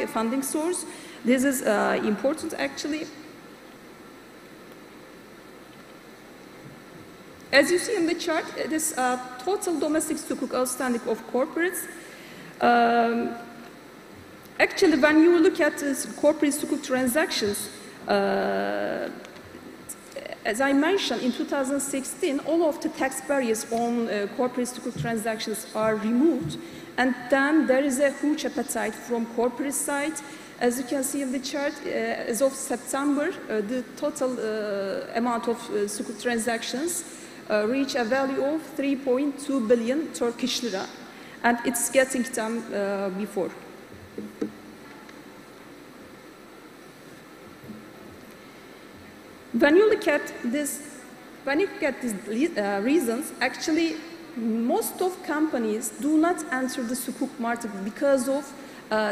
diversify funding source. This is important actually. As you see in the chart, this total domestic sukuk outstanding of corporates. Actually, when you look at corporate sukuk transactions, as I mentioned, in 2016, all of the tax barriers on corporate sukuk transactions are removed, and then there is a huge appetite from corporate side. As you can see in the chart, as of September, the total amount of sukuk transactions reach a value of 3.2 billion Turkish lira, and it's getting done before. When you look at this, these reasons, actually, most of companies do not enter the sukuk market because of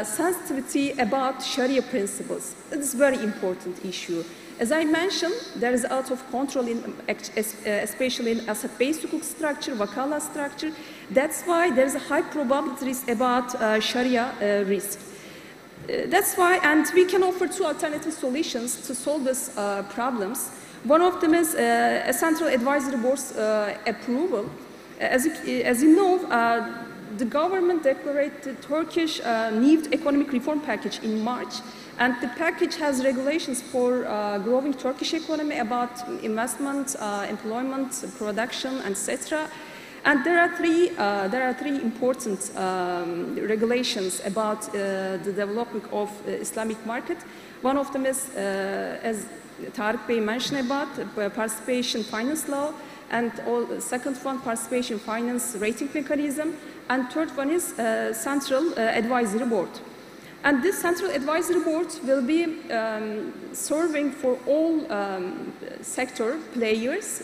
sensitivity about Sharia principles. It is a very important issue. As I mentioned, there is out of control, especially in asset-based sukuk structure, wakala structure. That's why there is a high probability risk about Sharia risk. That's why, and we can offer two alternative solutions to solve these problems. One of them is a central advisory board's approval. As you know, the government declared the Turkish new economic reform package in March, and the package has regulations for growing Turkish economy about investment, employment, production, etc. And there are three important regulations about the development of Islamic market. One of them is, as Tarık Bey mentioned about, participation finance law, and second one, participation finance rating mechanism, and third one is central advisory board. And this central advisory board will be serving for all sector players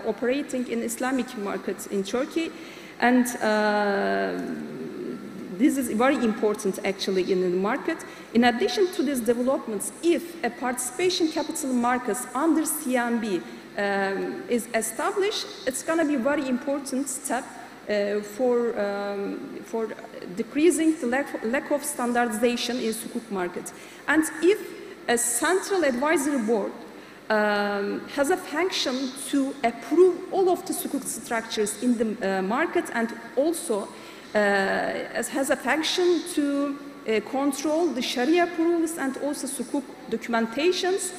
operating in Islamic markets in Turkey. And this is very important actually in the market. In addition to these developments, if a participation capital market under CMB is established, it's going to be a very important step for decreasing the lack of standardization in sukuk market. And if a central advisory board has a function to approve all of the sukuk structures in the market, and also has a function to control the Sharia rules and also sukuk documentations,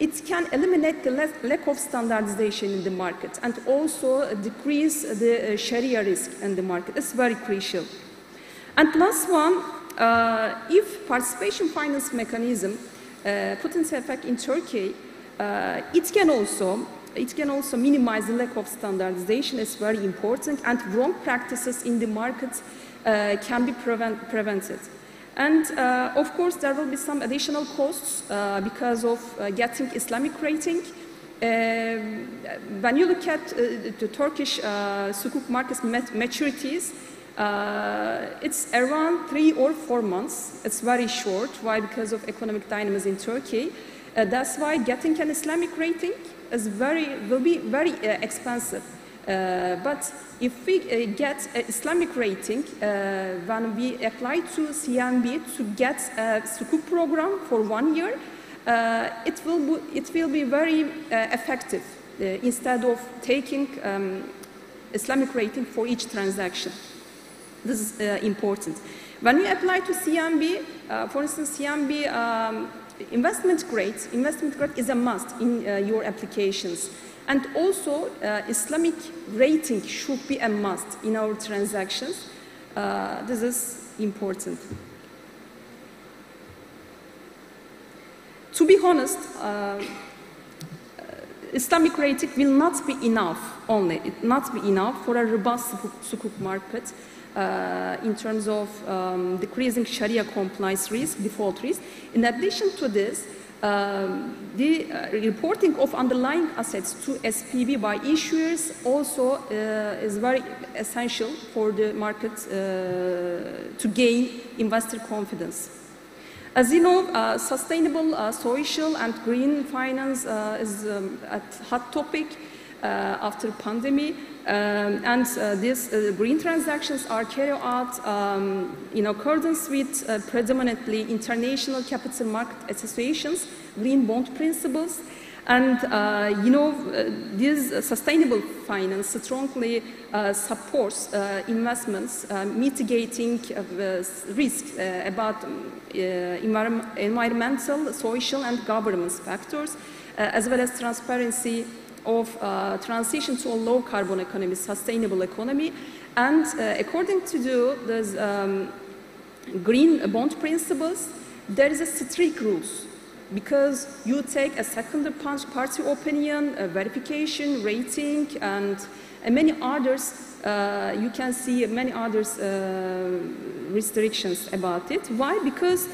it can eliminate the lack of standardization in the market and also decrease the Sharia risk in the market. It's very crucial. And last one, if participation finance mechanism put into effect in Turkey, it can also minimize the lack of standardization. It's very important, and wrong practices in the market can be prevented. And of course, there will be some additional costs because of getting Islamic rating. When you look at the Turkish sukuk market maturities, it's around 3 or 4 months. It's very short. Why? Because of economic dynamism in Turkey. That's why getting an Islamic rating will be very expensive. But if we get an Islamic rating, when we apply to CMB to get a sukuk program for 1 year, it will be very effective instead of taking Islamic rating for each transaction. This is important. When you apply to CMB, for instance, CMB investment grade is a must in your applications. And also, Islamic rating should be a must in our transactions. This is important. To be honest, Islamic rating will not be enough only. It will not be enough for a robust sukuk market in terms of decreasing Sharia compliance risk, default risk. In addition to this, the reporting of underlying assets to SPV by issuers also is very essential for the market to gain investor confidence. As you know, sustainable social and green finance is a hot topic. after pandemic. These green transactions are carried out in accordance with predominantly international capital market associations, green bond principles. And this sustainable finance strongly supports investments, mitigating risks about environmental, social, and governance factors, as well as transparency of transition to a low-carbon economy, sustainable economy. And according to those green bond principles, there is a strict rules, because you take a secondary party opinion, verification, rating, and many others. You can see many others restrictions about it. Why? Because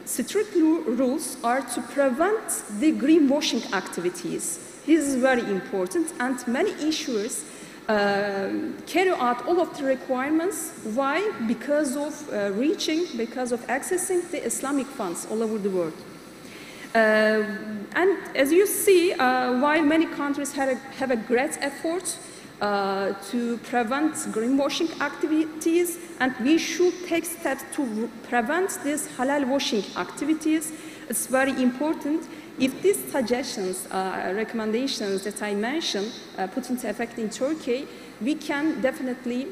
strict rules are to prevent the greenwashing activities. This is very important, and many issuers carry out all of the requirements. Why? Because of because of accessing the Islamic funds all over the world. And as you see, while many countries have a great effort to prevent greenwashing activities, and we should take steps to prevent these halal washing activities, it's very important. If these suggestions, recommendations that I mentioned put into effect in Turkey, we can definitely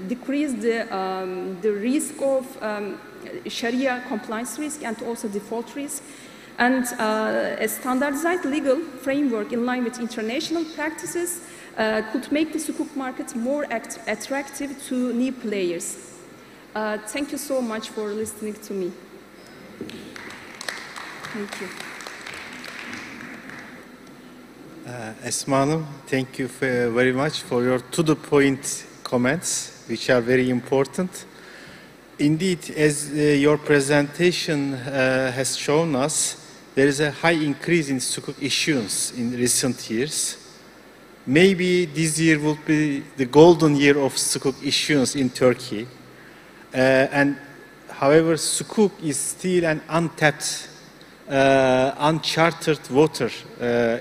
decrease the risk of Sharia compliance risk and also default risk. And a standardized legal framework in line with international practices could make the sukuk market more attractive to new players. Thank you so much for listening to me. Thank you. Esma Hanım, thank you very much for your to-the-point comments, which are very important. Indeed, as your presentation has shown us, there is a high increase in sukuk issuance in recent years. Maybe this year will be the golden year of sukuk issuance in Turkey. However, sukuk is still an untapped, uncharted water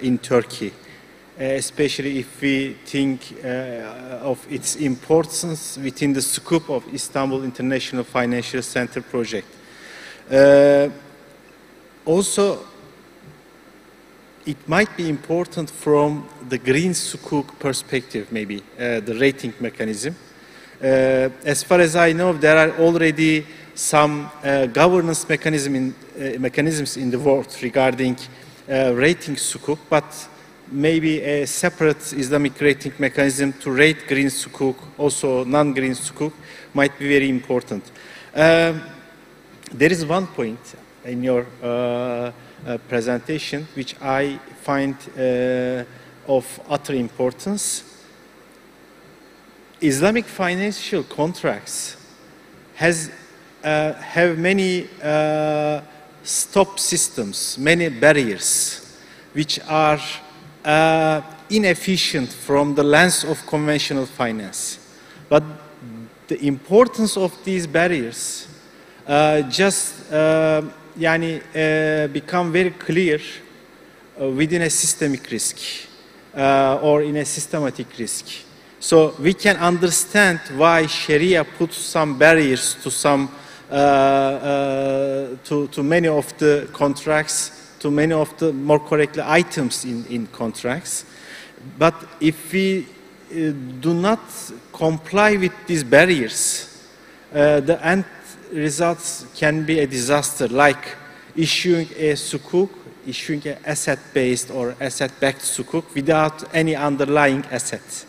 in Turkey, especially if we think of its importance within the scope of Istanbul International Financial Center project. Also, it might be important from the green sukuk perspective, maybe, the rating mechanism. As far as I know, there are already some governance mechanisms in the world regarding rating sukuk, but maybe a separate Islamic rating mechanism to rate green sukuk, also non-green sukuk, might be very important. There is one point in your presentation which I find of utter importance. Islamic financial contracts have many stop systems, many barriers, which are inefficient from the lens of conventional finance. But the importance of these barriers become very clear within a systemic risk or in a systematic risk. So we can understand why Sharia puts some barriers to some to many of the contracts, to many of the, more correctly, items in contracts. But if we do not comply with these barriers, the end results can be a disaster, like issuing a sukuk, issuing an asset-based or asset-backed sukuk without any underlying asset.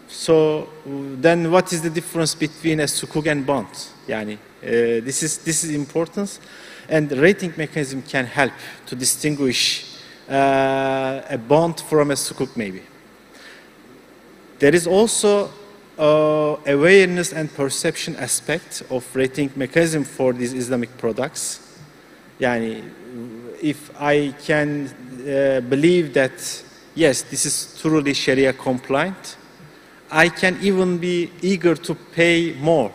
So then what is the difference between a sukuk and bond? This is important, and the rating mechanism can help to distinguish a bond from a sukuk maybe. There is also awareness and perception aspect of rating mechanism for these Islamic products. If I can believe that yes, this is truly Sharia compliant, I can even be eager to pay more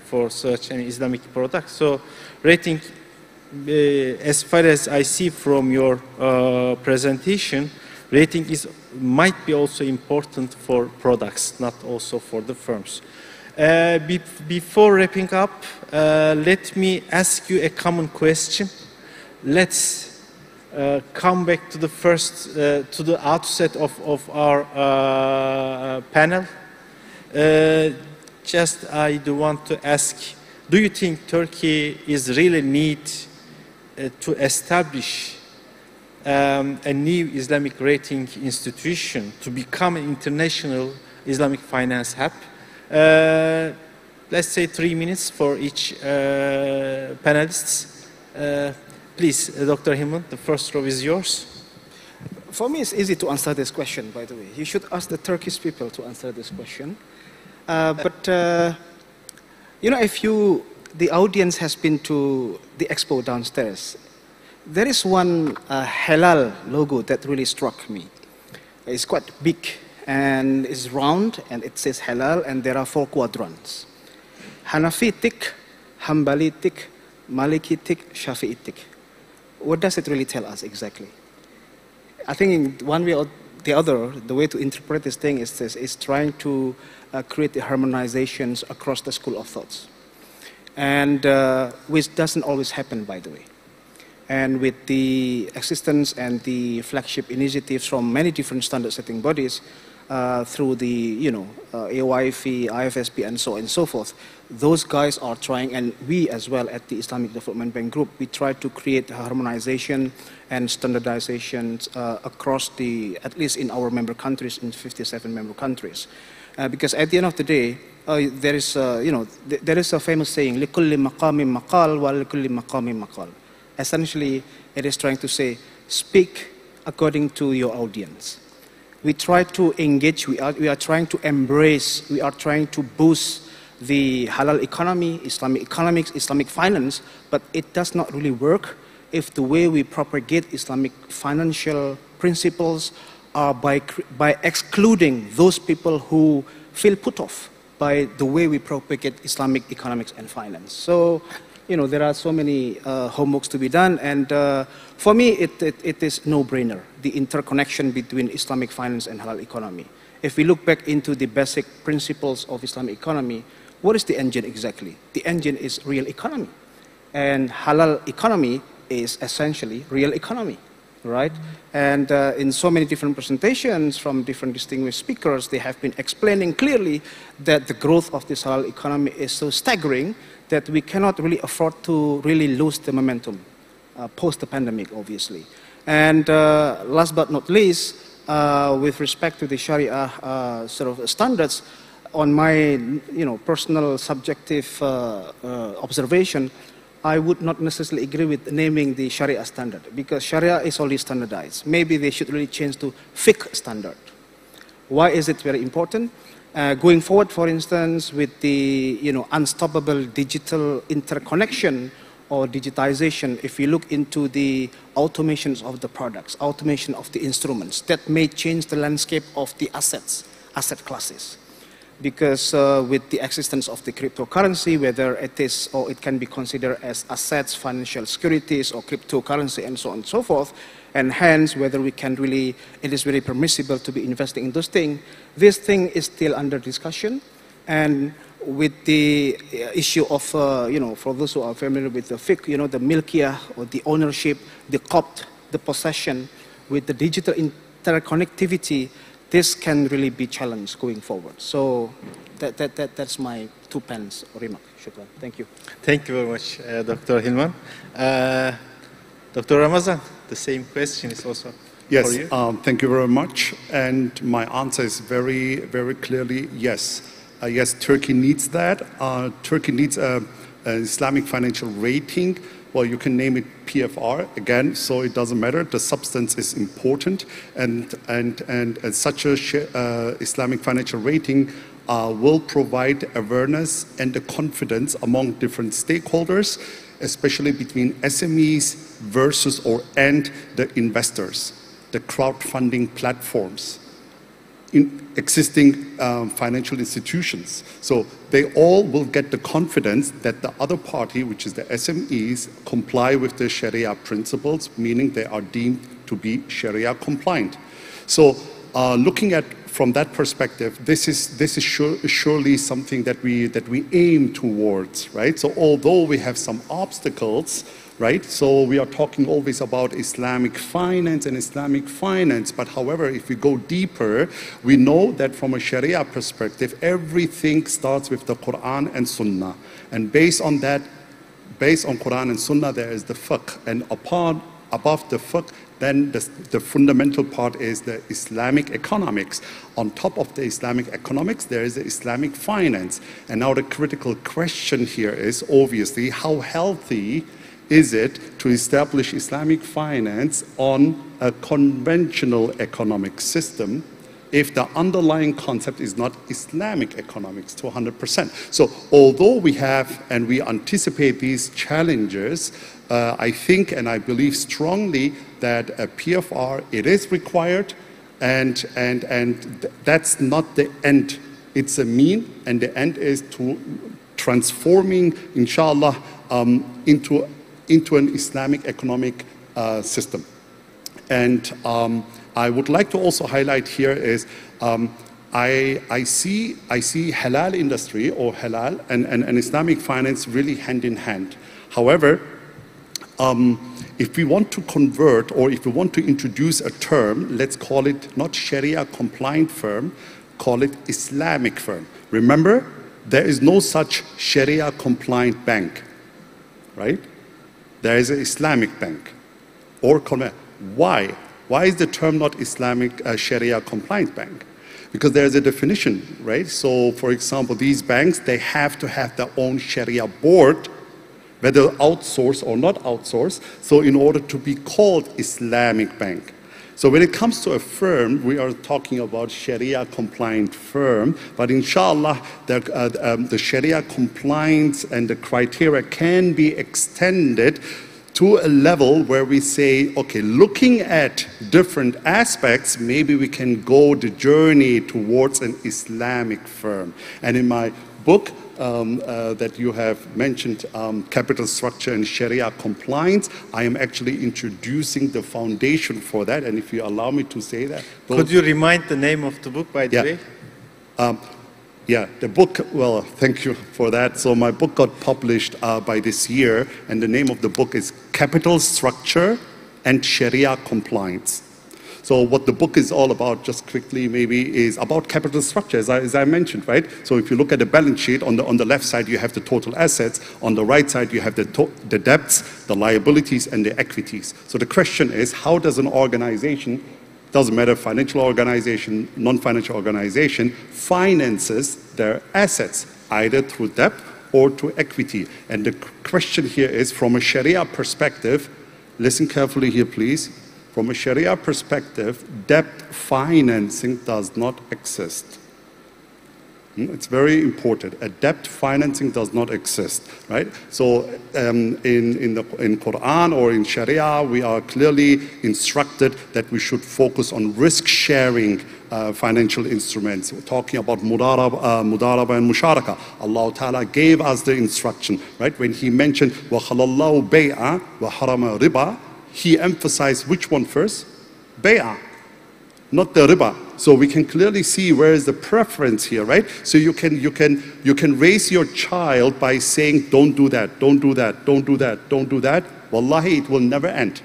for such an Islamic product. So rating as far as I see from your presentation, rating might be also important for products, not also for the firms. Before wrapping up, let me ask you a common question. Let's come back to the first, to the outset of our panel. Just I do want to ask, do you think Turkey is really need to establish a new Islamic rating institution to become an international Islamic finance hub? Let's say 3 minutes for each panelists. Please, Dr. Hilman, the first row is yours. For me, it's easy to answer this question, by the way. You should ask the Turkish people to answer this question. You know, if the audience has been to the expo downstairs, there is one Halal logo that really struck me. It's quite big and it's round and it says Halal and there are 4 quadrants. Hanafitic, Hanbalitic, Malikitic, Shafi'itic. What does it really tell us exactly? I think in one way or the other, the way to interpret this thing is trying to create the harmonizations across the school of thoughts. And which doesn't always happen, by the way. And with the existence and the flagship initiatives from many different standard setting bodies, through the, you know, AOIFE, IFSP, and so on and so forth, those guys are trying, and we as well at the Islamic Development Bank Group, we try to create harmonization and standardization across the, at least in our member countries, in 57 member countries. Because at the end of the day, there is, you know, there is a famous saying, لِكُلِّ مَقَامٍ مَقَالٍ وَلِكُلِّ مَقَامٍ مَقَالٍ. Essentially, it is trying to say, speak according to your audience. We try to engage, we are trying to embrace, we are trying to boost the halal economy, Islamic economics, Islamic finance, but it does not really work if the way we propagate Islamic financial principles are by excluding those people who feel put off by the way we propagate Islamic economics and finance. So, you know, there are so many homeworks to be done, and for me, it is no-brainer, the interconnection between Islamic finance and halal economy. If we look back into the basic principles of Islamic economy, what is the engine exactly? The engine is real economy, and halal economy is essentially real economy, right? And in so many different presentations from different distinguished speakers, they have been explaining clearly that the growth of this halal economy is so staggering that we cannot really afford to really lose the momentum post the pandemic, obviously. And last but not least, with respect to the Sharia sort of standards, on my personal subjective observation, I would not necessarily agree with naming the Sharia standard, because Sharia is already standardized. Maybe they should really change to fiqh standard. Why is it very important? Going forward, for instance, with the unstoppable digital interconnection or digitization, if we look into the automations of the products, automation of the instruments, that may change the landscape of the asset classes. Because with the existence of the cryptocurrency, whether it is or it can be considered as assets, financial securities, or cryptocurrency, and so on and so forth, and hence whether we can really, it is very permissible to be investing in those things, this thing is still under discussion. And with the issue of, for those who are familiar with the fiqh, the milkiyah, or the ownership, the qabt, the possession, with the digital interconnectivity, this can really be challenged going forward. So that's my 2 pence remark. Shukran. Thank you. Thank you very much, Dr. Hilman. Dr. Ramazan, the same question is also for you. Yes, thank you very much. And my answer is very, very clearly yes. Yes, Turkey needs that. Turkey needs an Islamic financial rating. Well, you can name it PFR again, so it doesn't matter. The substance is important, and such a Islamic financial rating will provide awareness and the confidence among different stakeholders, especially between SMEs and the investors, the crowdfunding platforms. existing financial institutions. So they all will get the confidence that the other party, which is the SMEs, comply with the Sharia principles, meaning they are deemed to be Sharia compliant. So looking at from that perspective, this is surely something that we aim towards, right? So although we have some obstacles, right? So we are talking always about Islamic finance and Islamic finance, but however, if we go deeper, we know that from a Sharia perspective, everything starts with the Quran and Sunnah. And based on that, based on Quran and Sunnah, there is the fiqh. And above the fiqh, then the fundamental part is the Islamic economics. On top of the Islamic economics, there is the Islamic finance. And now the critical question here is obviously how healthy is it to establish Islamic finance on a conventional economic system if the underlying concept is not Islamic economics to 100%. So although we have and we anticipate these challenges, I think and I believe strongly that a PFR, it is required, and that's not the end. It's a mean, and the end is to transforming, inshallah, into an Islamic economic system. And I would like to also highlight here is I see halal industry or halal and Islamic finance really hand in hand. However, if we want to convert or if we want to introduce a term, let's call it not Sharia compliant firm, call it Islamic firm. Remember, there is no such Sharia compliant bank, right? There is an Islamic bank. Or why? Why is the term not Islamic Sharia compliant bank? Because there is a definition, right? So, for example, these banks, they have to have their own Sharia board, whether outsourced or not outsourced, so in order to be called Islamic bank. So when it comes to a firm, we are talking about Sharia compliant firm, but inshallah, the Sharia compliance and the criteria can be extended to a level where we say, okay, looking at different aspects, maybe we can go the journey towards an Islamic firm. And in my book that you have mentioned, Capital Structure and Sharia Compliance, I am actually introducing the foundation for that. And if you allow me to say that. Could you remind the name of the book, by the way? Yeah, the book, well, thank you for that. So my book got published by this year, and the name of the book is Capital Structure and Sharia Compliance. So what the book is all about, just quickly maybe, is about capital structure, as I mentioned, right? So if you look at the balance sheet, on the left side you have the total assets, on the right side you have the debts, the liabilities, and the equities. So the question is, how does an organization, doesn't matter financial organization, non-financial organization, finances their assets, either through debt or to equity? And the question here is, from a Sharia perspective, listen carefully here please, from a Sharia perspective, debt financing does not exist. It's very important. A debt financing does not exist, right? So in Quran or in Sharia, we are clearly instructed that we should focus on risk-sharing financial instruments. We're talking about mudaraba and musharaka. Allah Ta'ala gave us the instruction, right? When He mentioned وَخَلَى اللَّهُ بَيْعًا وَحَرَمَ رِبًا, He emphasized which one first? Bay'ah, not the riba. So we can clearly see where is the preference here, right? So you can raise your child by saying, don't do that, don't do that, don't do that, don't do that. Wallahi, it will never end.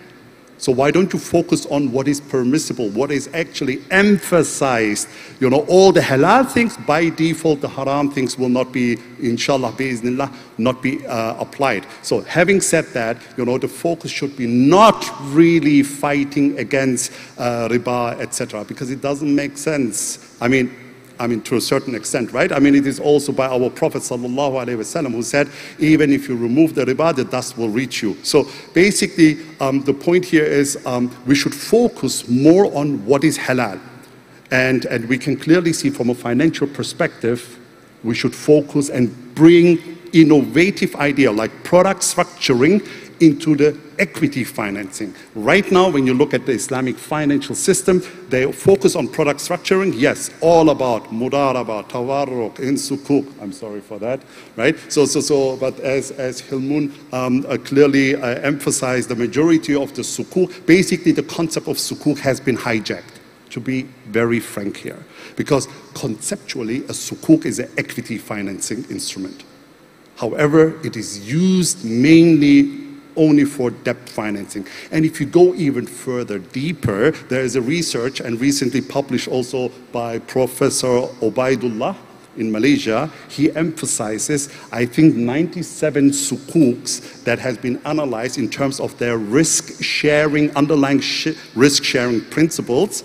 So why don't you focus on what is permissible, what is actually emphasized? You know, all the halal things, by default, the haram things will not be, inshallah, bi'iznillah, not be applied. So having said that, you know, the focus should be not really fighting against riba, etc., because it doesn't make sense. I mean, to a certain extent, right? I mean, it is also by our Prophet sallallahu alaihi wasallam who said, even if you remove the riba, the dust will reach you. So basically, the point here is we should focus more on what is halal. And we can clearly see from a financial perspective, we should focus and bring innovative idea like product structuring into the equity financing. Right now, when you look at the Islamic financial system, they focus on product structuring. Yes, all about mudaraba, tawarruk, in sukuk. I'm sorry for that, right? But as Hilmun clearly emphasized, the majority of the sukuk, basically the concept of sukuk has been hijacked, to be very frank here. Because conceptually, a sukuk is an equity financing instrument. However, it is used mainly only for debt financing. And if you go even further deeper, there is a research, and recently published also by Professor Obaidullah in Malaysia. He emphasizes, I think, 97 sukuks that has been analyzed in terms of their risk-sharing, underlying risk-sharing principles.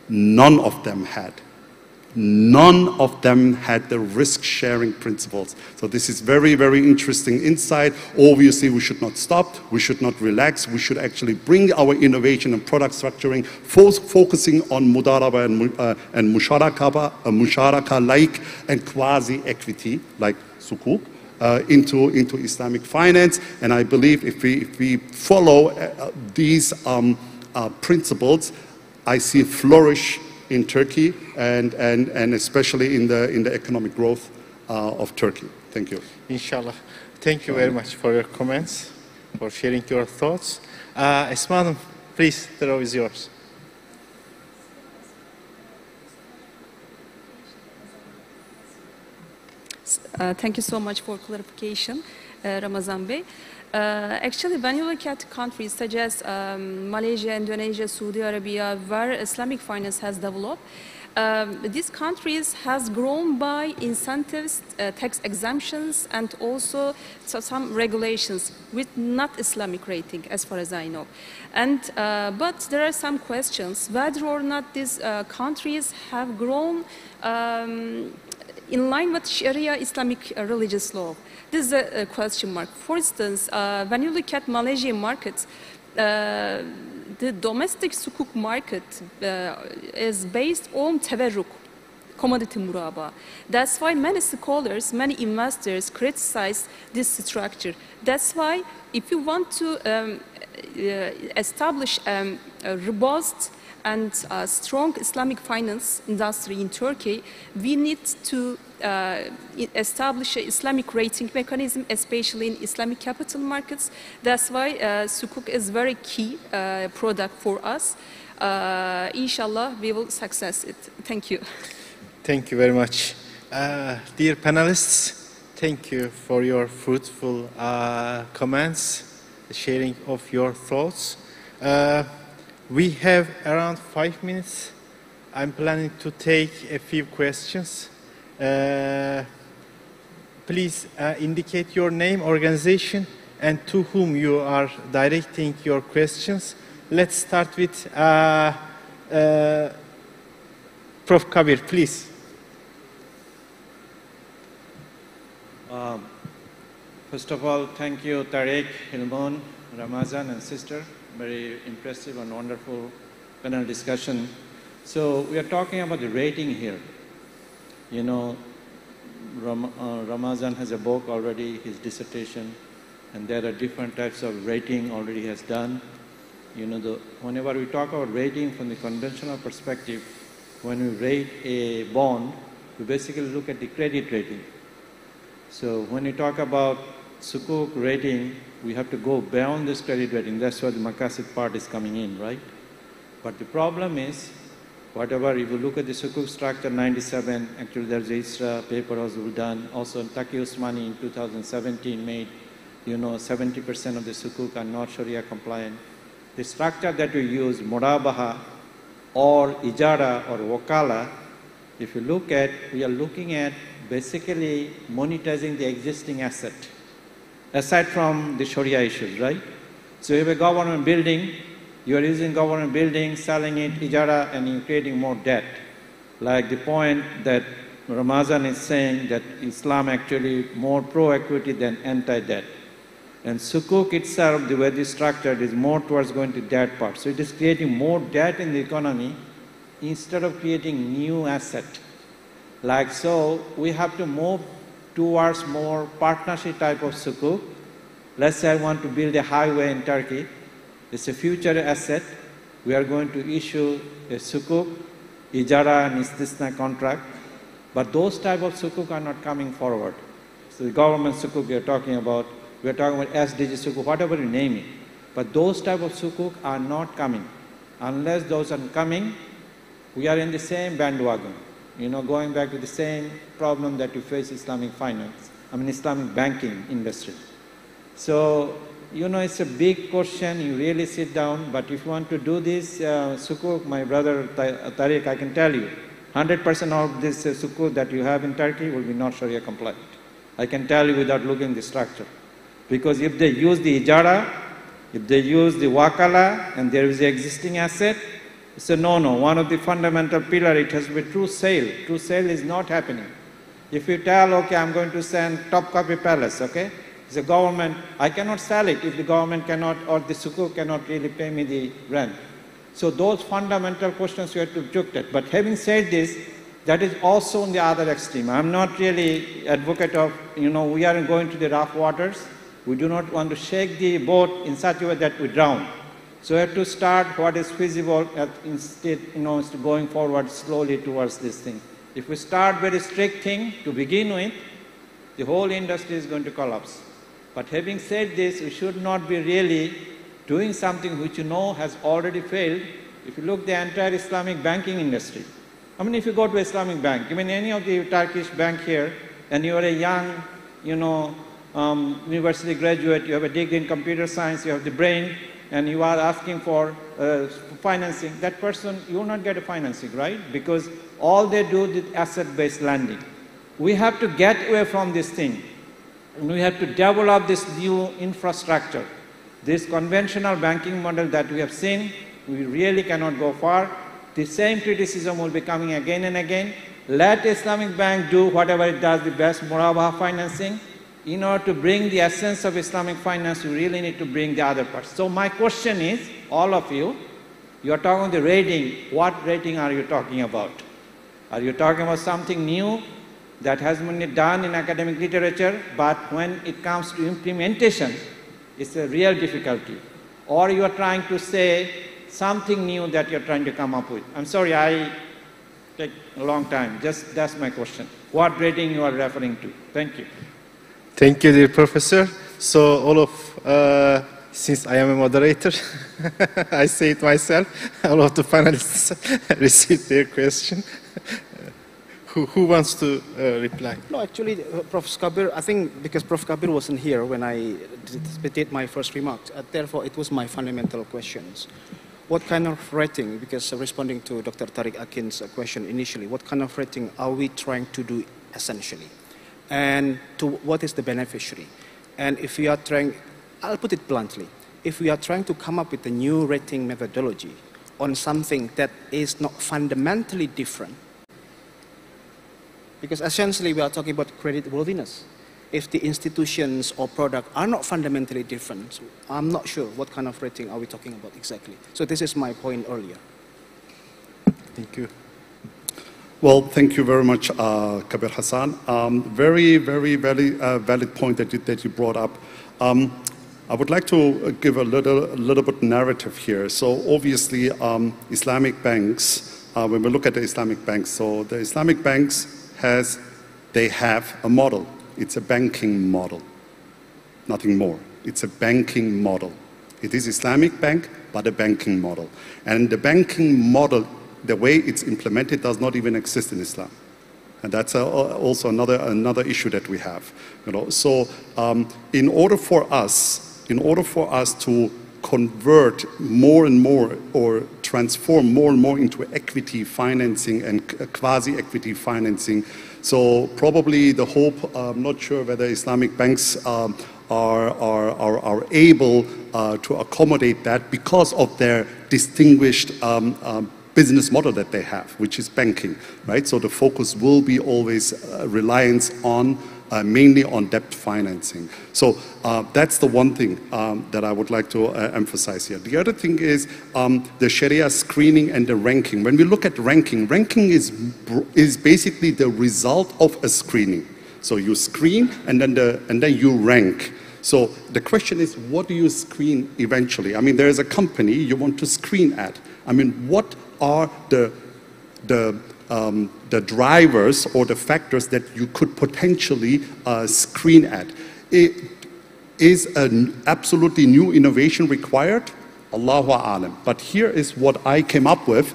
None of them had the risk-sharing principles. So this is very, very interesting insight. Obviously, we should not stop. We should not relax. We should actually bring our innovation and product structuring, focusing on mudaraba and musharaka-like and quasi-equity, like sukuk, into Islamic finance. And I believe if we follow these principles, I see a flourish in Turkey and especially in the economic growth of Turkey. Thank you. Inshallah. Thank you very much for your comments, for sharing your thoughts. Esma Hanım, please, the floor is yours. Thank you so much for clarification, Ramazan Bey. Actually, when you look at countries such as Malaysia, Indonesia, Saudi Arabia, where Islamic finance has developed, these countries has grown by incentives, tax exemptions, and also some regulations with not Islamic rating, as far as I know. And but there are some questions whether or not these countries have grown in line with Sharia Islamic religious law. This is a question mark. For instance, when you look at Malaysian markets, the domestic sukuk market is based on tawarruk, commodity muraba. That's why many scholars, many investors criticize this structure. That's why if you want to establish a robust and strong Islamic finance industry in Turkey, we need to establish an Islamic rating mechanism, especially in Islamic capital markets. That's why sukuk is very key product for us. Inshallah, we will success it. Thank you. Thank you very much. Dear panelists, thank you for your fruitful comments, the sharing of your thoughts. We have around 5 minutes. I'm planning to take a few questions. Please indicate your name, organization, and to whom you are directing your questions. Let's start with Prof. Kabir, please. First of all, thank you, Tariq, Hilmon, Ramazan, and sister. Very impressive and wonderful panel discussion. So we are talking about the rating here. You know, Ramazan has a book already, his dissertation, and there are different types of rating already he has done. You know, whenever we talk about rating from the conventional perspective, when we rate a bond, we basically look at the credit rating. So when we talk about sukuk rating, we have to go beyond this credit rating. That's where the maqasid part is coming in, right? But the problem is, whatever, if you look at the sukuk structure 97, actually there's a ISRA paper was done. Also, Taqi Usmani in 2017 made, you know, 70% of the sukuk are not Sharia compliant. The structure that we use, murabaha or ijara or wakala, if you look at, we are looking at basically monetizing the existing asset, aside from the Sharia issues, right? So you have a government building, you are using government building, selling it, ijara, and you're creating more debt. Like the point that Ramazan is saying that Islam actually more pro-equity than anti-debt. And sukuk itself, the way it is structured, is more towards going to debt part. So it is creating more debt in the economy instead of creating new asset. Like so, we have to move towards more partnership type of sukuk, Let's say I want to build a highway in Turkey. It's a future asset. We are going to issue a sukuk, ijara and istisna contract. But those type of sukuk are not coming forward. So the government sukuk we are talking about SDG sukuk, whatever you name it. But those type of sukuk are not coming. Unless those are coming, we are in the same bandwagon. You know, going back to the same problem that you face Islamic finance, Islamic banking industry. So, you know, it's a big question. You really sit down. But if you want to do this sukuk, my brother Tariq, I can tell you, 100% of this sukuk that you have in Turkey will be not Sharia compliant. I can tell you without looking at the structure. Because if they use the ijara, if they use the wakala, and there is the existing asset, it's a no-no. One of the fundamental pillars, it has to be true sale. True sale is not happening. If you tell, okay, I'm going to send Topkapi Palace, okay? It's a government, I cannot sell it if the government cannot, or the sukuk cannot really pay me the rent. So those fundamental questions you have to look at. But having said this, that is also on the other extreme. I'm not really advocate of, you know, we are going to the rough waters. We do not want to shake the boat in such a way that we drown. So we have to start what is feasible instead, you know, going forward slowly towards this thing. If we start very strict thing to begin with, the whole industry is going to collapse. But having said this, we should not be really doing something which you know has already failed. If you look at the entire Islamic banking industry, I mean, if you go to Islamic bank, I mean, any of the Turkish bank here, and you are a young, you know, university graduate, you have a degree in computer science, you have the brain, and you are asking for financing, that person, you will not get a financing, right? Because all they do is asset-based lending. We have to get away from this thing. And we have to develop this new infrastructure. This conventional banking model that we have seen, we really cannot go far. The same criticism will be coming again and again. Let Islamic Bank do whatever it does, the best murabaha financing. In order to bring the essence of Islamic finance, you really need to bring the other parts. So my question is, all of you, you are talking the rating. What rating are you talking about? Are you talking about something new that has been done in academic literature, but when it comes to implementation, it's a real difficulty? Or you are trying to say something new that you're trying to come up with? I'm sorry, I take a long time. Just that's my question. What rating you are referring to? Thank you. Thank you, dear professor. So all of, since I am a moderator, I say it myself, all of the panelists received their question. Who wants to reply? No, actually, Prof. Kabir, I think because Prof. Kabir wasn't here when I did my first remarks, therefore it was my fundamental questions. What kind of rating, because responding to Dr. Tariq Akin's question initially, what kind of rating are we trying to do essentially? And to what is the beneficiary? And if we are trying, I'll put it bluntly, if we are trying to come up with a new rating methodology on something that is not fundamentally different, because essentially we are talking about creditworthiness. If the institutions or product are not fundamentally different, so I'm not sure what kind of rating are we talking about exactly. So this is my point earlier. Thank you. Well, thank you very much, Kabir Hassan. Very, very valid point that you brought up. I would like to give a little bit narrative here. So obviously, Islamic banks, when we look at the Islamic banks, so the Islamic banks they have a model. It's a banking model, nothing more. It's a banking model. It is Islamic bank, but a banking model. And the banking model, the way it's implemented, does not even exist in Islam. And that's also another issue that we have. You know? So in order for us to convert more and more or transform more and more into equity financing and quasi-equity financing, so probably the hope, I'm not sure whether Islamic banks are able to accommodate that because of their distinguished business model that they have, which is banking, right? So the focus will be always reliance on, mainly on debt financing. So that's the one thing that I would like to emphasize here. The other thing is the Sharia screening and the ranking. When we look at ranking, ranking is basically the result of a screening. So you screen and then you rank. So the question is, what do you screen eventually? I mean, there is a company you want to screen at. I mean, what are the drivers or the factors that you could potentially screen at? Is an absolutely new innovation required? Allahu A'lam. But here is what I came up with.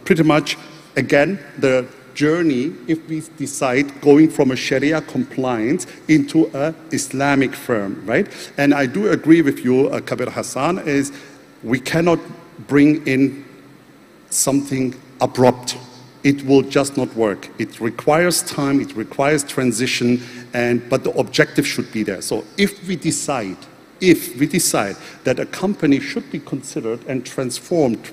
Pretty much, again, the journey, if we decide going from a Sharia compliance into an Islamic firm, right? And I do agree with you, Kabir Hassan, is we cannot bring in something abrupt. It will just not work. It requires time, it requires transition, but the objective should be there. So if we decide that a company should be considered and transformed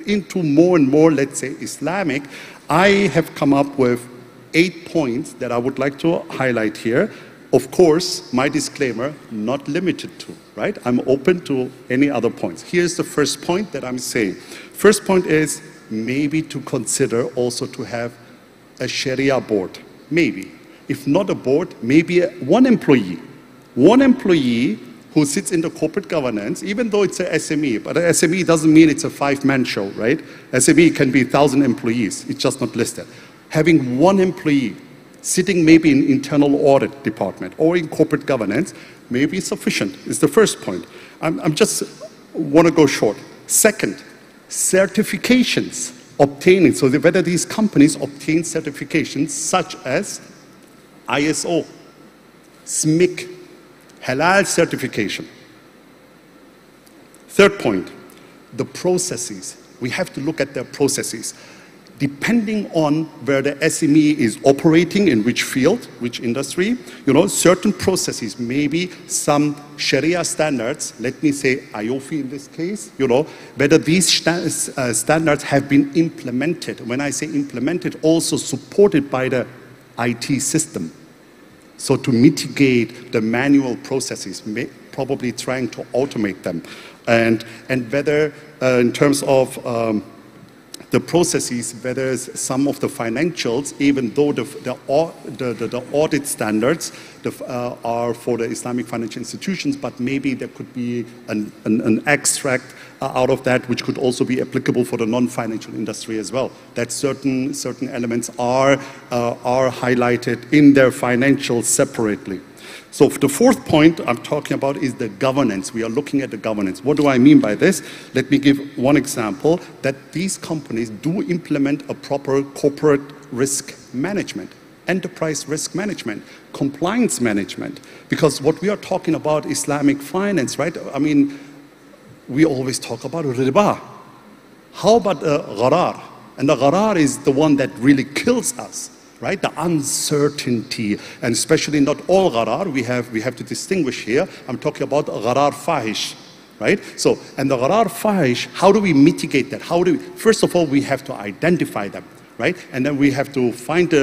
into more and more, let's say, Islamic, I have come up with 8 points that I would like to highlight here. Of course, my disclaimer, not limited to, right? I'm open to any other points. Here's the first point that I'm saying. First point is maybe to consider also to have a Sharia board. Maybe. If not a board, maybe one employee. One employee who sits in the corporate governance, even though it's a SME, but a SME doesn't mean it's a 5-man show, right? SME can be 1,000 employees, it's just not listed. Having one employee sitting maybe in internal audit department or in corporate governance may be sufficient, is the first point. I'm just want to go short. Second, certifications obtaining, so whether these companies obtain certifications such as ISO, SMIC, Halal certification. Third point, the processes. We have to look at their processes. Depending on where the SME is operating, in which field, which industry, certain processes, maybe some Sharia standards, let me say IOFI in this case, whether these standards have been implemented. When I say implemented, also supported by the IT system. So to mitigate the manual processes, probably trying to automate them. And whether in terms of the processes, whether some of the financials, even though the audit standards are for the Islamic financial institutions, but maybe there could be an extract out of that which could also be applicable for the non-financial industry as well. That certain elements are highlighted in their financials separately. So the fourth point I'm talking about is the governance. We are looking at the governance. What do I mean by this? Let me give one example, that these companies do implement a proper corporate risk management, enterprise risk management, compliance management. Because what we are talking about Islamic finance, right? I mean, we always talk about riba. How about gharar? And the gharar is the one that really kills us. Right, the uncertainty, and especially not all gharar, we have to distinguish here. I'm talking about gharar fahish, right? So, and the gharar fahish, how do we mitigate that? First of all, we have to identify them, right? And then we have to find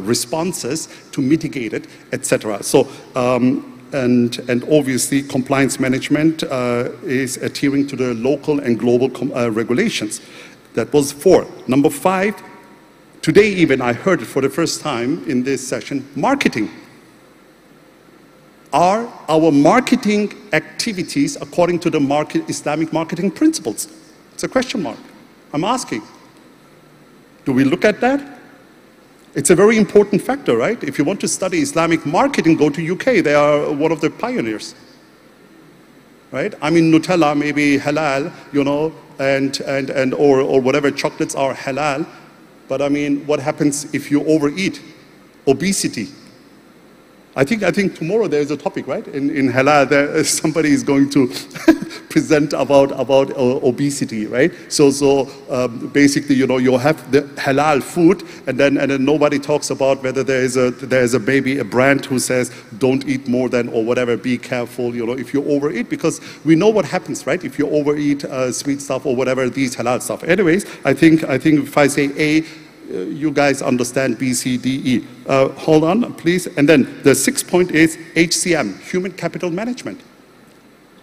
responses to mitigate it, etc. So, and obviously, compliance management is adhering to the local and global regulations. That was 4. Number 5. Today even, I heard it for the first time in this session, marketing. Are our marketing activities according to the Islamic marketing principles? It's a question mark. I'm asking. Do we look at that? It's a very important factor, right? If you want to study Islamic marketing, go to UK. They are one of the pioneers. Right? I mean, Nutella, maybe halal, or whatever chocolates are halal. But I mean, what happens if you overeat? Obesity. I think tomorrow there's a topic, right? In Halal, somebody is going to present about obesity, right? So basically, you have the halal food, and then nobody talks about whether there is a brand who says don't eat more than or whatever. Be careful, if you overeat, because we know what happens, right? If you overeat sweet stuff or whatever, these halal stuff. Anyways, I think if I say A, you guys understand B, C, D, E. Hold on, please. And then the 6th point is HCM, human capital management.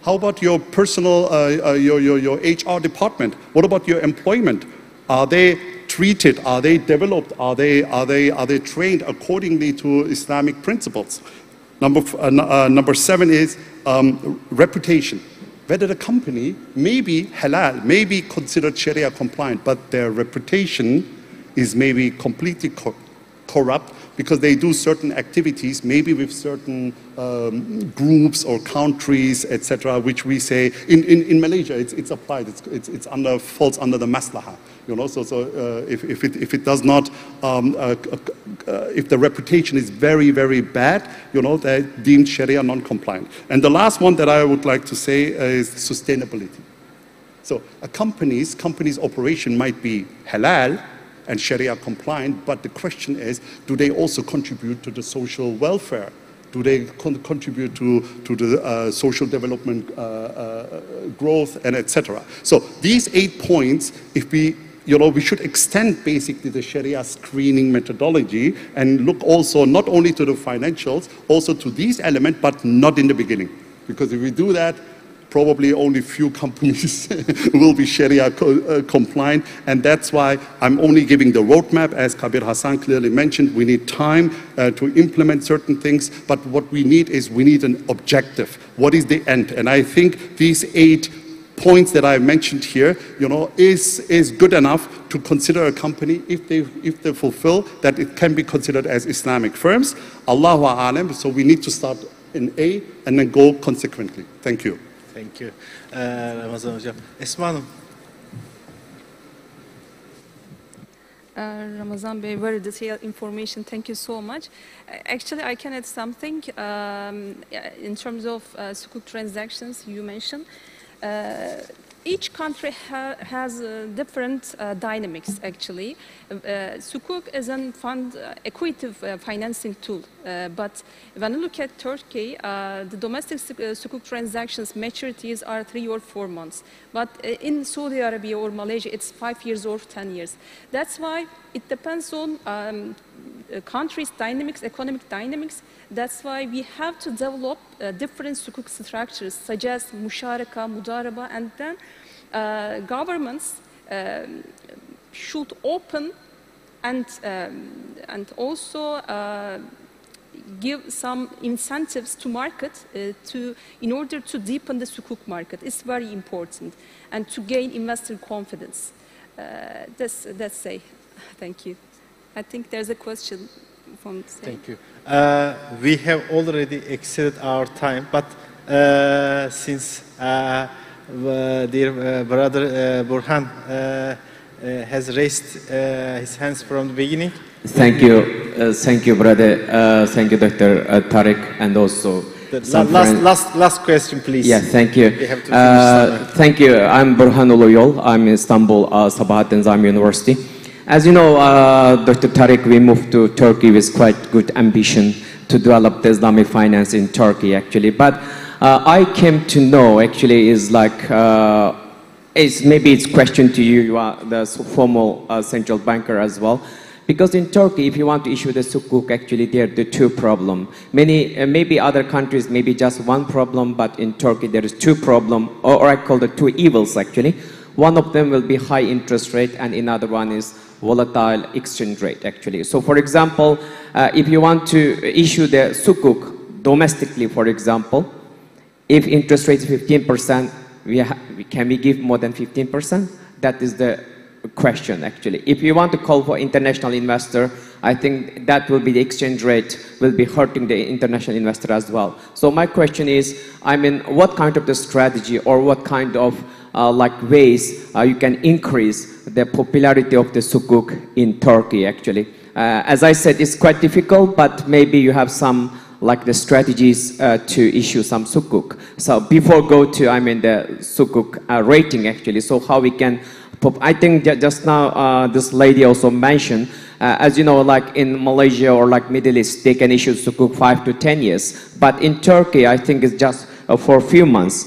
How about your personal, your HR department? What about your employment? Are they treated? Are they developed? Are they trained accordingly to Islamic principles? Number 7 is reputation. Whether the company may be halal, may be considered Sharia compliant, but their reputation is maybe completely corrupt because they do certain activities, maybe with certain groups or countries, etc., which we say in Malaysia it's applied. It's falls under the maslaha. You know, so if it does not, if the reputation is very, very bad, you know, they're deemed Sharia non-compliant. And the last one that I would like to say is sustainability. So a company's operation might be halal and Sharia compliant, but the question is, do they also contribute to the social welfare? Do they contribute to the social development growth and etc.? So these 8 points, if we, you know, we should extend basically the Sharia screening methodology and look also not only to the financials, also to these elements, but not in the beginning. Because if we do that, probably only few companies will be Sharia compliant, and that's why I'm only giving the roadmap. As Kabir Hassan clearly mentioned, we need time to implement certain things, but what we need is we need an objective. What is the end? And I think these 8 points that I mentioned here, you know, is good enough to consider a company if they fulfill that it can be considered as Islamic firms. Allahu A'lam. So we need to start in A and then go consequently. Thank you. Thank you. Ramazan Hocam. Esma Hanım. Ramazan Bey, very detailed information. Thank you so much. Actually, I can add something in terms of sukuk transactions you mentioned. Each country has different dynamics, actually. Sukuk is a equitative financing tool. But when you look at Turkey, the domestic sukuk transactions maturities are 3 or 4 months. But in Saudi Arabia or Malaysia, it's 5 years or 10 years. That's why it depends on country's dynamics, economic dynamics. That's why we have to develop different sukuk structures, such as musharaka, mudaraba, and then governments should open and also give some incentives to market in order to deepen the sukuk market. It's very important, and to gain investor confidence. That's say. Thank you. I think there's a question from. Thank you. We have already exceeded our time, but since dear brother Burhan has raised his hands from the beginning. Thank you, brother. Thank you, Dr. Tariq, and also last question, please. Yeah, thank you. We have to thank you. I'm Burhan Uluyoğlu. I'm in Istanbul, Sabahattin Zami University. As you know, Dr. Tariq, we moved to Turkey with quite good ambition to develop the Islamic finance in Turkey, actually. But I came to know, actually, is like, maybe it's question to you, you are the formal central banker as well. Because in Turkey, if you want to issue the sukuk, actually, there are the 2 problems. Maybe other countries, maybe just 1 problem, but in Turkey, there is 2 problems, or I call it 2 evils, actually. One of them will be high interest rate, and another one is volatile exchange rate, actually. So, for example, if you want to issue the sukuk domestically, for example, if interest rate is 15%, can we give more than 15%? That is the question, actually. If you want to call for international investor, I think that will be the exchange rate will be hurting the international investor as well. So my question is, I mean, what kind of the strategy or what kind of like ways you can increase the popularity of the sukuk in Turkey, actually? As I said, it's quite difficult, but maybe you have some like the strategies to issue some sukuk. So before go to, I mean, the sukuk rating, actually, so how we can, I think just now this lady also mentioned, as you know, like in Malaysia or like Middle East, they can issue sukuk 5 to 10 years. But in Turkey, I think it's just for a few months,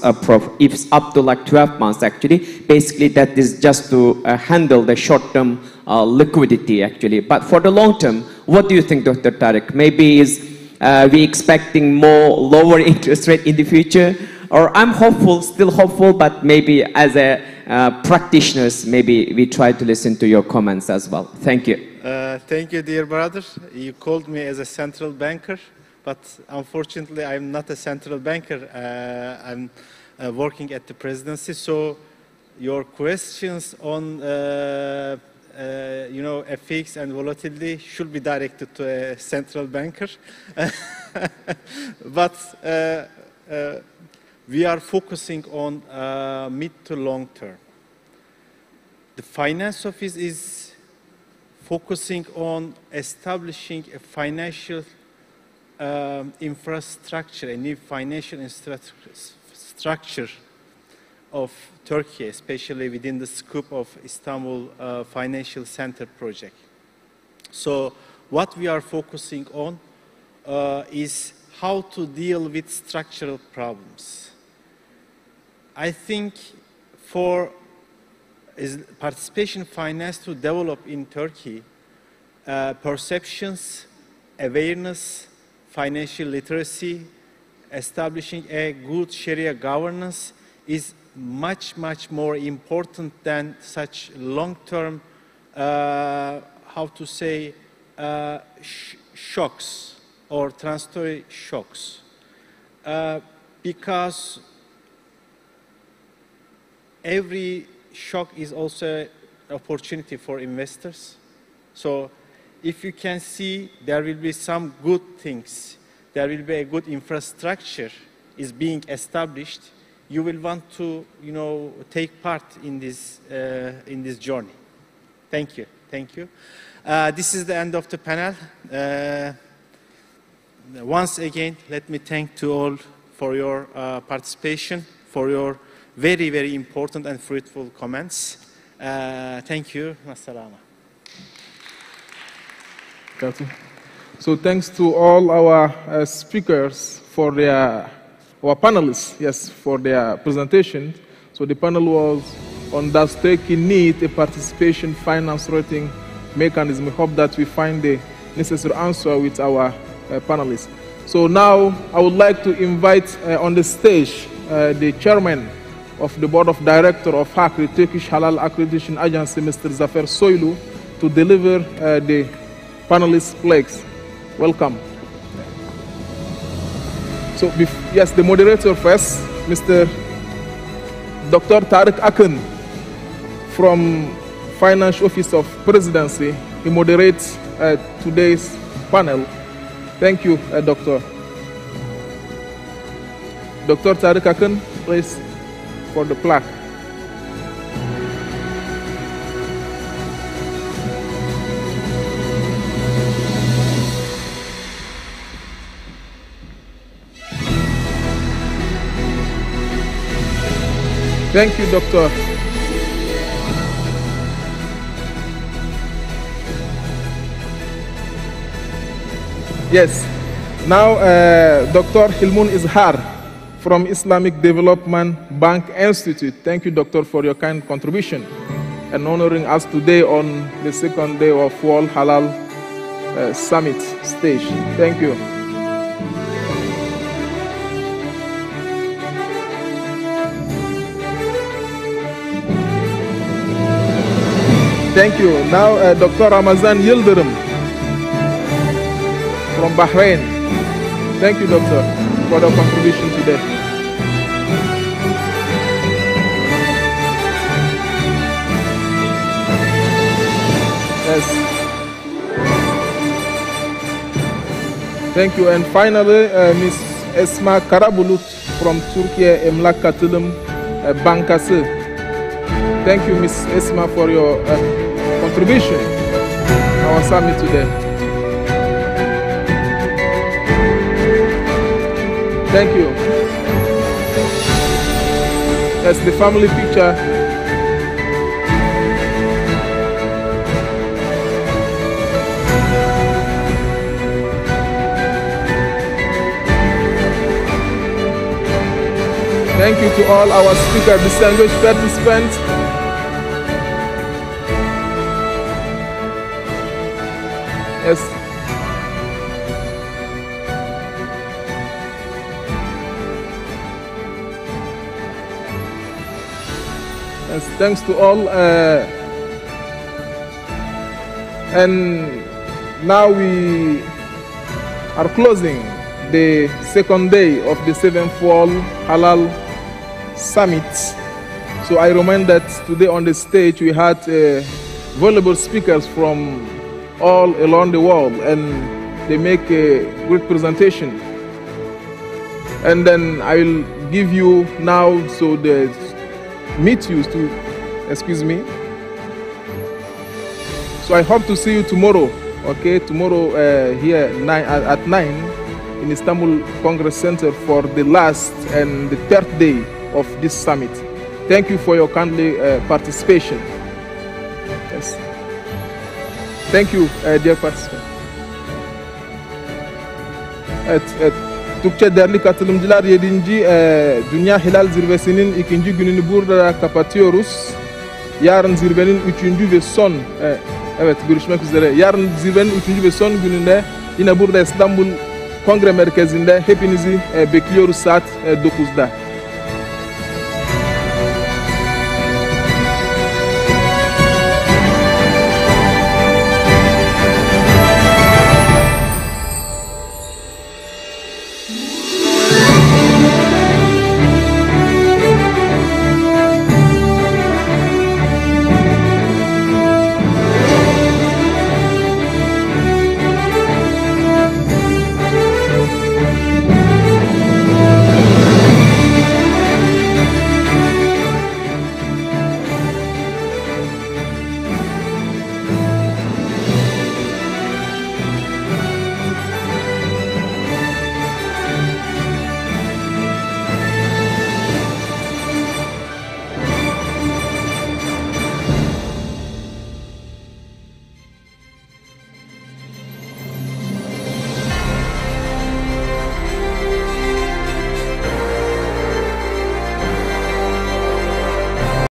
if it's up to like 12 months, actually. Basically, that is just to handle the short-term liquidity, actually. But for the long term, what do you think, Dr. Tariq? Maybe is we expecting more lower interest rate in the future? Or I'm hopeful, still hopeful, but maybe as a practitioners, maybe we try to listen to your comments as well. Thank you. Thank you, dear brother. You called me as a central banker. but unfortunately I'm not a central banker. I'm working at the presidency, so your questions on FX and volatility should be directed to a central banker. But we are focusing on mid to long term. The finance office is focusing on establishing a financial infrastructure, a new financial structure of Turkey, especially within the scope of Istanbul Financial Center project. So what we are focusing on is how to deal with structural problems. I think for participation finance to develop in Turkey, perceptions, awareness, financial literacy, establishing a good Sharia governance is much, much more important than such long-term, how to say, shocks or transitory shocks. Because every shock is also an opportunity for investors. So if you can see there will be some good things, there will be a good infrastructure is being established, you will want to, take part in this journey. Thank you. Thank you. This is the end of the panel. Once again, let me thank to all for your participation, for your very, very important and fruitful comments. Thank you. Massalama. So thanks to all our speakers for our panelists, yes, for their presentation. So the panel was on does Turkey need a participation finance rating mechanism? We hope that we find the necessary answer with our panelists. So now I would like to invite on the stage the chairman of the board of directors of HAK, the Turkish Halal Accreditation Agency, Mr. Zafer Soylu, to deliver the panelist plaques. Welcome. So, yes, the moderator first, Mr. Dr. Tariq Akın from Finance Office of Presidency. He moderates today's panel. Thank you, Doctor. Dr. Tariq Akın, please, for the plaque. Thank you, Doctor. Yes. Now, Dr. Hilmun Izhar from Islamic Development Bank Institute. Thank you, Doctor, for your kind contribution and honoring us today on the second day of World Halal Summit stage. Thank you. Thank you. Now, Dr. Ramazan Yildirim from Bahrain. Thank you, Doctor, for the contribution today. Yes. Thank you. And finally, Ms. Esma Karabulut from Turkey Emlak Katılım Bankası. Thank you, Ms. Esma, for your contribution to our summit today. Thank you. That's the family picture. Thank you to all our speakers, distinguished participants. Yes. Yes, thanks to all. And now we are closing the second day of the 7th World Halal Summit. So I remind that today on the stage we had valuable speakers from all around the world, and they make a great presentation. And then I will give you now, so the meet you to, excuse me. So I hope to see you tomorrow, okay? Tomorrow here at 9 in Istanbul Congress Center for the last and the third day of this summit. Thank you for your kindly participation. Yes. Thank you, dear participants. Evet, Türkçe değerli katılımcılar 7. Dünya Helal Zirvesi'nin 2. gününü burada kapatıyoruz. Yarın zirvenin 3. ve son, evet görüşmek üzere. Yarın zirvenin 3. ve son gününde yine burada İstanbul Kongre Merkezi'nde hepinizi bekliyoruz saat 9'da.